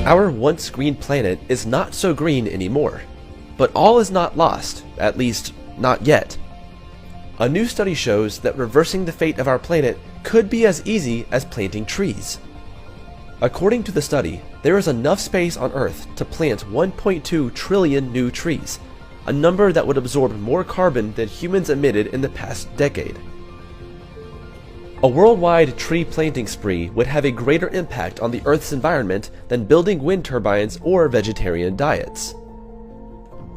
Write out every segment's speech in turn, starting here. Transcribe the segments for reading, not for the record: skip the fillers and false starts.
Our once green planet is not so green anymore. But all is not lost, at least not yet. A new study shows that reversing the fate of our planet could be as easy as planting trees. According to the study, there is enough space on Earth to plant 1.2 trillion new trees, a number that would absorb more carbon than humans emitted in the past decade. A worldwide tree planting spree would have a greater impact on the Earth's environment than building wind turbines or vegetarian diets.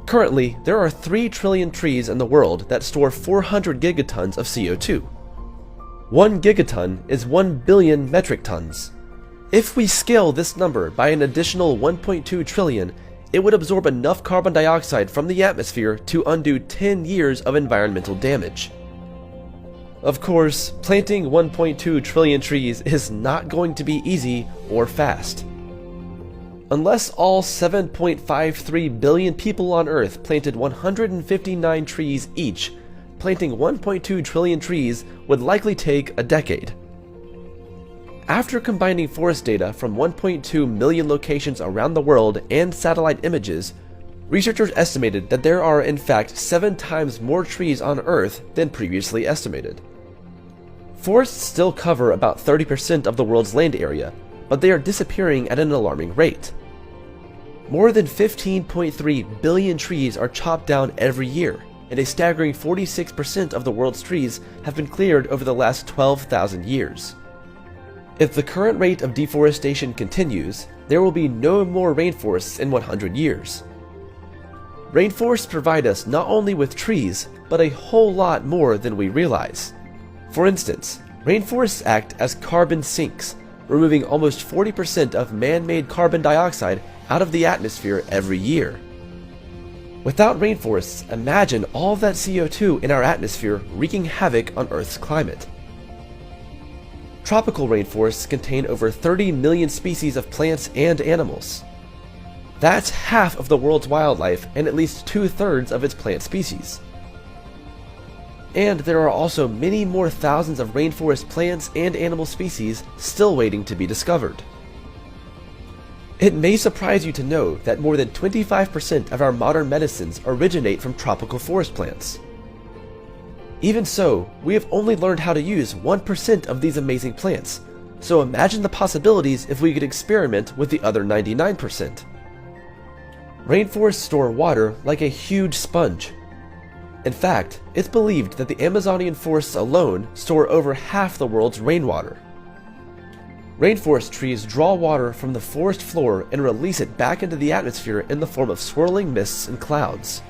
Currently, there are 3 trillion trees in the world that store 400 gigatons of CO2. 1 gigaton is 1 billion metric tons. If we scale this number by an additional 1.2 trillion, it would absorb enough carbon dioxide from the atmosphere to undo 10 years of environmental damage. Of course, planting 1.2 trillion trees is not going to be easy or fast. Unless all 7.53 billion people on Earth planted 159 trees each, planting 1.2 trillion trees would likely take a decade. After combining forest data from 1.2 million locations around the world and satellite images, researchers estimated that there are in fact 7 times more trees on Earth than previously estimated. Forests still cover about 30% of the world's land area, but they are disappearing at an alarming rate. More than 15.3 billion trees are chopped down every year, and a staggering 46% of the world's trees have been cleared over the last 12,000 years. If the current rate of deforestation continues, there will be no more rainforests in 100 years. Rainforests provide us not only with trees, but a whole lot more than we realize. For instance, rainforests act as carbon sinks, removing almost 40% of man-made carbon dioxide out of the atmosphere every year. Without rainforests, imagine all that CO2 in our atmosphere wreaking havoc on Earth's climate. Tropical rainforests contain over 30 million species of plants and animals. That's half of the world's wildlife and at least 2/3 of its plant species. And there are also many more thousands of rainforest plants and animal species still waiting to be discovered. It may surprise you to know that more than 25% of our modern medicines originate from tropical forest plants. Even so, we have only learned how to use 1% of these amazing plants, so imagine the possibilities if we could experiment with the other 99%. Rainforests store water like a huge sponge. In fact, it's believed that the Amazonian forests alone store over half the world's rainwater. Rainforest trees draw water from the forest floor and release it back into the atmosphere in the form of swirling mists and clouds.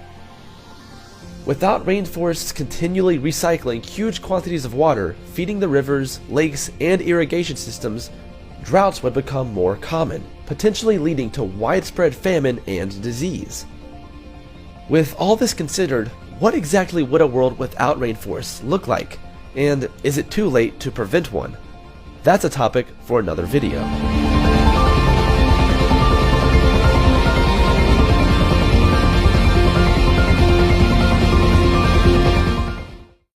Without rainforests continually recycling huge quantities of water, feeding the rivers, lakes, and irrigation systems, droughts would become more common, potentially leading to widespread famine and disease. With all this considered, what exactly would a world without rainforests look like? And is it too late to prevent one? That's a topic for another video.